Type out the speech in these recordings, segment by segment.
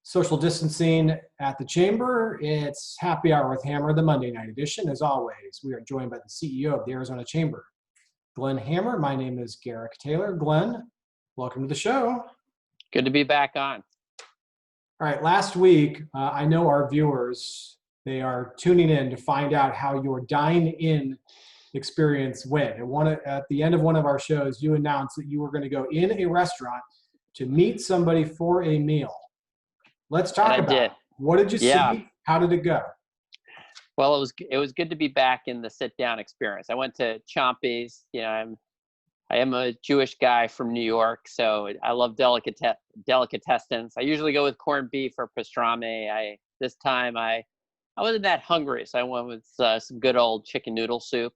Social distancing at the chamber. It's happy hour with Hammer, the Monday night edition. As always, we are joined by the CEO of the Arizona Chamber, Glenn Hammer. My name is Garrick Taylor. Glenn, welcome to the show. Good to be back on. All right, last week, I know our viewers, they are tuning in to find out how your dine-in experience went. And at the end of one of our shows, you announced that you were going to go in a restaurant to meet somebody for a meal. Let's talk about it. What did you see? How did it go? Well, it was good to be back in the sit-down experience. I went to Chompies. You know, I am a Jewish guy from New York, so I love delicatessens. I usually go with corned beef or pastrami. This time I wasn't that hungry, so I went with some good old chicken noodle soup.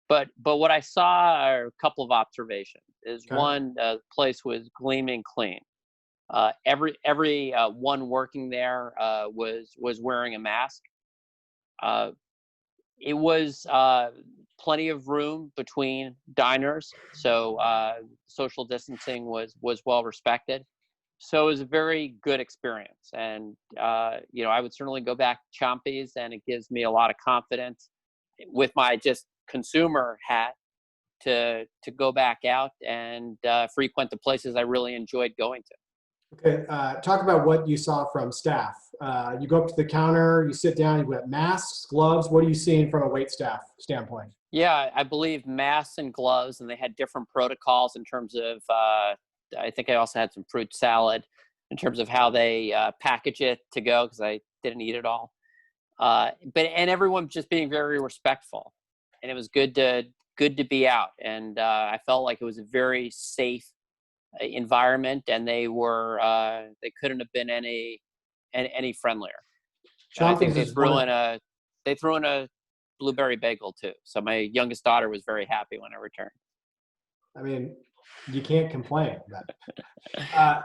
But what I saw are a couple of observations. One, the place was gleaming clean. Every one working there was wearing a mask. It was plenty of room between diners, so social distancing was well respected. So it was a very good experience, and I would certainly go back to Chompies, and it gives me a lot of confidence with my just consumer hat to go back out and frequent the places I really enjoyed going to. Okay, talk about what you saw from staff. You go up to the counter, you sit down, you've got masks, gloves. What are you seeing from a wait staff standpoint? Yeah, I believe masks and gloves, and they had different protocols in terms of, I think I also had some fruit salad in terms of how they package it to go, because I didn't eat it all. And everyone just being very respectful, and it was good to be out. And I felt like it was a very safe environment, and they couldn't have been any friendlier. I think they threw in a blueberry bagel too. So my youngest daughter was very happy when I returned. I mean, you can't complain.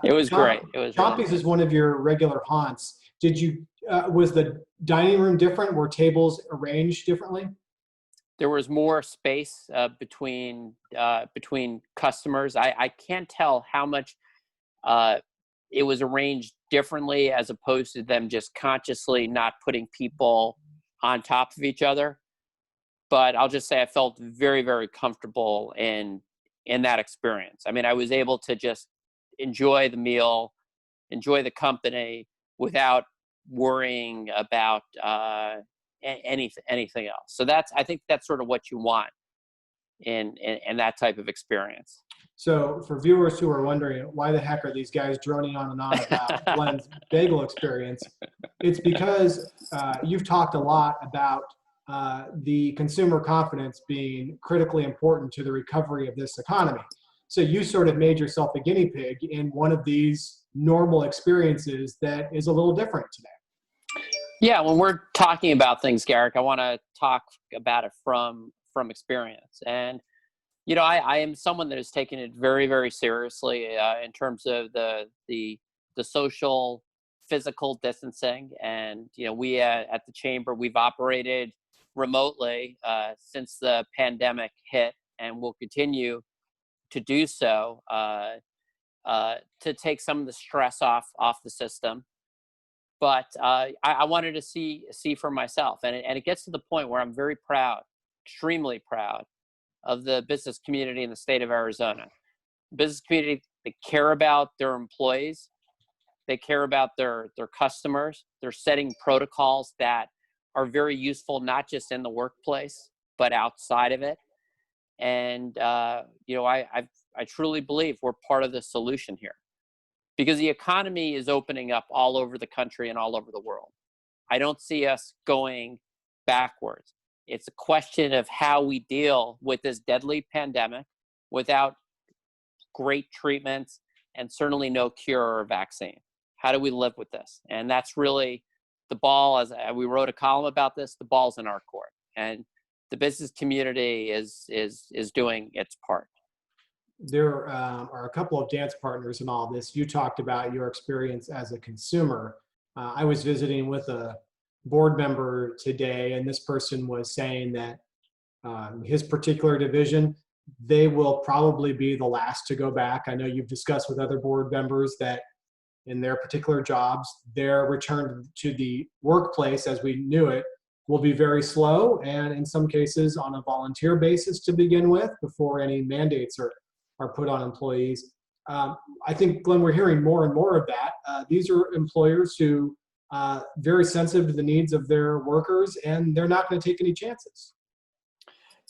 It was great. It was Chompies really is one of your regular haunts. Was the dining room different? Were tables arranged differently? There was more space between customers. I can't tell how much it was arranged differently, as opposed to them just consciously not putting people on top of each other. But I'll just say I felt very, very comfortable in that experience. I mean, I was able to just enjoy the meal, enjoy the company without worrying about anything else. So I think that's sort of what you want in that type of experience. So for viewers who are wondering, why the heck are these guys droning on and on about Glenn's bagel experience? It's because you've talked a lot about the consumer confidence being critically important to the recovery of this economy. So you sort of made yourself a guinea pig in one of these normal experiences that is a little different today. Yeah, when we're talking about things, Garrick, I want to talk about it from experience. And, I am someone that has taken it very, very seriously in terms of the social, physical distancing. And, we at the Chamber, we've operated remotely since the pandemic hit, and will continue to do so to take some of the stress off the system. But I wanted to see for myself. And it gets to the point where I'm very proud, extremely proud of the business community in the state of Arizona. Business community, they care about their employees. They care about their customers. They're setting protocols that are very useful, not just in the workplace, but outside of it. And, I truly believe we're part of the solution here, because the economy is opening up all over the country and all over the world. I don't see us going backwards. It's a question of how we deal with this deadly pandemic without great treatments and certainly no cure or vaccine. How do we live with this? And that's really the ball, as we wrote a column about this, the ball's in our court. And the business community is doing its part. There are a couple of dance partners in all this. You talked about your experience as a consumer. I was visiting with a board member today, and this person was saying that his particular division, they will probably be the last to go back. I know you've discussed with other board members that in their particular jobs, their return to the workplace as we knew it will be very slow, and in some cases on a volunteer basis to begin with, before any mandates are put on employees. I think, Glenn, we're hearing more and more of that. These are employers who very sensitive to the needs of their workers, and they're not going to take any chances.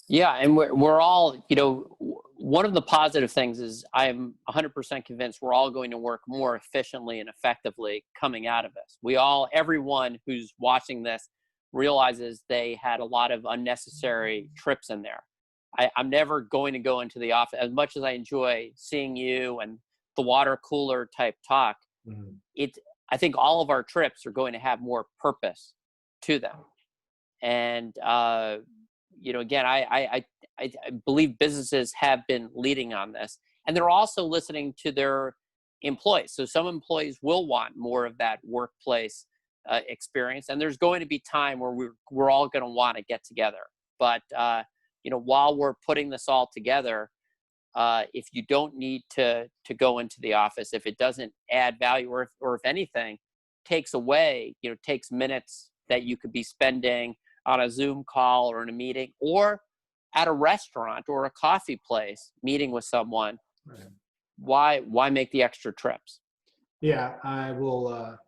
Yeah, and we're all, one of the positive things is I'm 100% convinced we're all going to work more efficiently and effectively coming out of this. Everyone who's watching this realizes they had a lot of unnecessary trips in there. I'm never going to go into the office, as much as I enjoy seeing you and the water cooler type talk. Mm-hmm. I think all of our trips are going to have more purpose to them. And, again, I believe businesses have been leading on this, and they're also listening to their employees. So some employees will want more of that workplace experience, and there's going to be time where we're all going to want to get together. But while we're putting this all together, if you don't need to go into the office, if it doesn't add value, or if anything takes minutes that you could be spending on a Zoom call or in a meeting or at a restaurant or a coffee place meeting with someone, right, why make the extra trips? Yeah, I will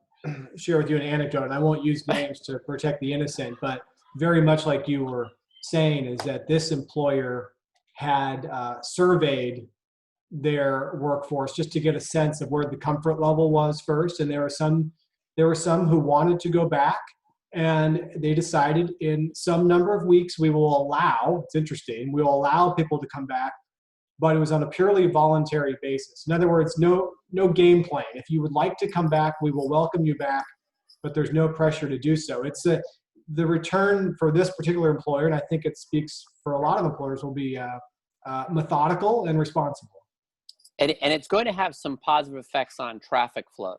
share with you an anecdote, and I won't use names to protect the innocent, but very much like you were saying, is that this employer had surveyed their workforce just to get a sense of where the comfort level was first, and there were some who wanted to go back, and they decided in some number of weeks we will allow, it's interesting, we'll allow people to come back, but it was on a purely voluntary basis. In other words, no game plan. If you would like to come back, we will welcome you back, but there's no pressure to do so. It's the return for this particular employer, and I think it speaks for a lot of employers, will be methodical and responsible. And it's going to have some positive effects on traffic flows.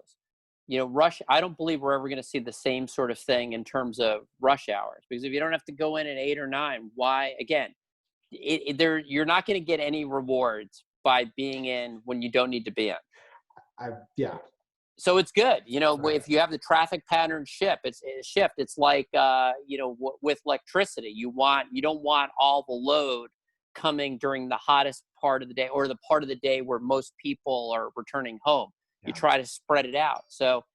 I don't believe we're ever going to see the same sort of thing in terms of rush hours, because if you don't have to go in at 8 or 9, why? Again, you're not going to get any rewards by being in when you don't need to be in. Yeah. So it's good, right. If you have the traffic pattern shift, it's like, with electricity, you don't want all the load coming during the hottest part of the day or the part of the day where most people are returning home. Yeah. You try to spread it out. So,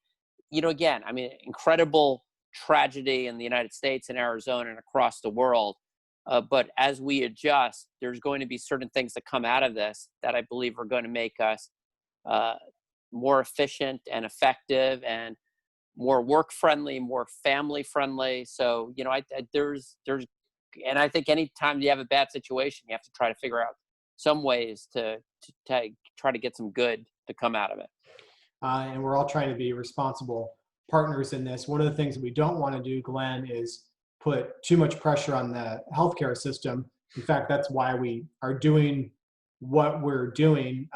again, incredible tragedy in the United States and Arizona and across the world. But as we adjust, there's going to be certain things that come out of this that I believe are going to make us more efficient and effective and more work friendly, more family friendly. So, and I think anytime you have a bad situation, you have to try to figure out some ways to try to get some good to come out of it. And we're all trying to be responsible partners in this. One of the things that we don't want to do, Glenn, is put too much pressure on the healthcare system. In fact, that's why we are doing what we're doing.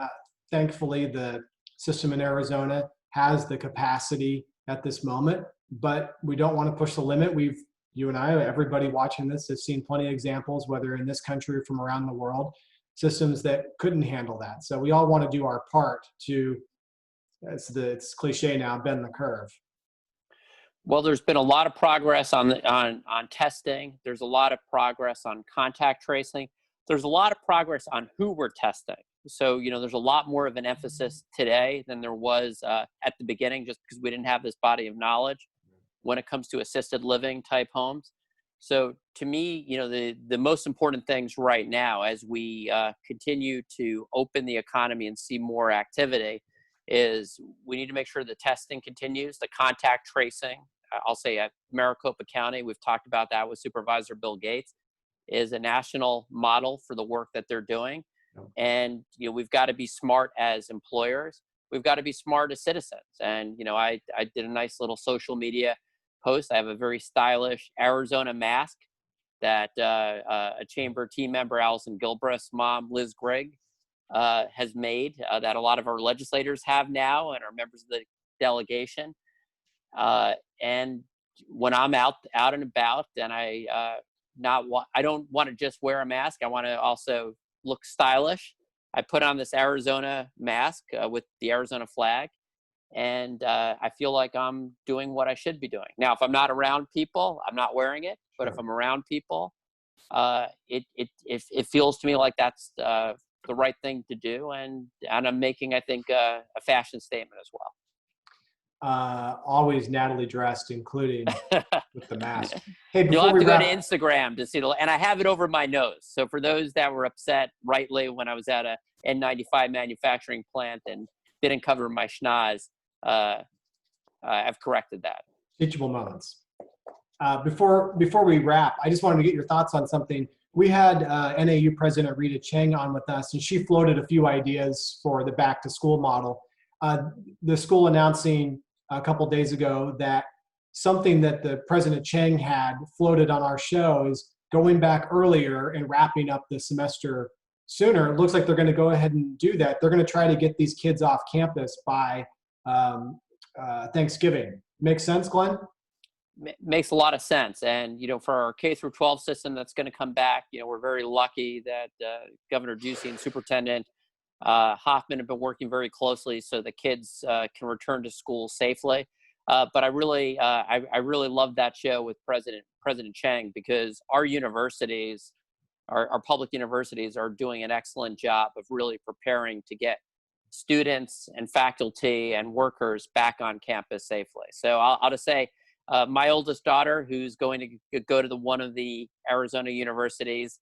Thankfully, the system in Arizona has the capacity at this moment, but we don't want to push the limit. You and I, everybody watching this, has seen plenty of examples, whether in this country or from around the world, systems that couldn't handle that. So we all want to do our part to, it's cliche now, bend the curve. Well, there's been a lot of progress on testing. There's a lot of progress on contact tracing. There's a lot of progress on who we're testing. So, there's a lot more of an emphasis today than there was at the beginning, just because we didn't have this body of knowledge when it comes to assisted living type homes. So to me, the most important things right now, as we continue to open the economy and see more activity, is we need to make sure the testing continues, the contact tracing. I'll say at Maricopa County, we've talked about that with Supervisor Bill Gates, is a national model for the work that they're doing. And, we've got to be smart as employers. We've got to be smart as citizens. And, I did a nice little social media post. I have a very stylish Arizona mask that a chamber team member, Allison Gilbreth's mom, Liz Grigg, has made, that a lot of our legislators have now and are members of the delegation. And when I'm out and about, and I don't want to just wear a mask. I want to also look stylish. I put on this Arizona mask with the Arizona flag, and I feel like I'm doing what I should be doing. Now, if I'm not around people, I'm not wearing it. But Sure. if I'm around people, it feels to me like that's the right thing to do, and I'm making, I think, a fashion statement as well. Always Natalie dressed, including with the mask. Hey, You'll before have we to go to wrap, Instagram to see and I have it over my nose. So for those that were upset rightly when I was at a N95 manufacturing plant and didn't cover my schnoz, I've corrected that. teachable moments. Before we wrap, I just wanted to get your thoughts on something. We had NAU President Rita Chang on with us, and she floated a few ideas for the back to school model. The school announcing a couple days ago that something that the President Chang had floated on our show is going back earlier and wrapping up the semester sooner. It looks like they're going to go ahead and do that. They're going to try to get these kids off campus by Thanksgiving. Makes sense, Glenn? Makes a lot of sense. And, for our K through 12 system that's going to come back, we're very lucky that Governor Ducey and Superintendent Hoffman have been working very closely so the kids can return to school safely. But I really love that show with President Chang, because our universities, our public universities, are doing an excellent job of really preparing to get students and faculty and workers back on campus safely. So I'll just say, my oldest daughter, who's going to go to one of the Arizona universities,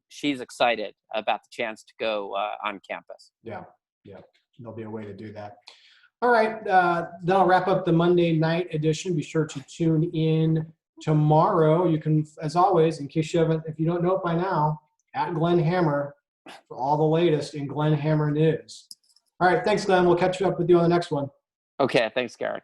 she's excited about the chance to go on campus. Yeah, there'll be a way to do that. All right, that'll wrap up the Monday night edition. Be sure to tune in tomorrow. You can, as always, in case if you don't know it by now, at Glenn Hammer for all the latest in Glenn Hammer news. All right, thanks, Glenn. We'll catch up with you on the next one. Okay, thanks, Garrick.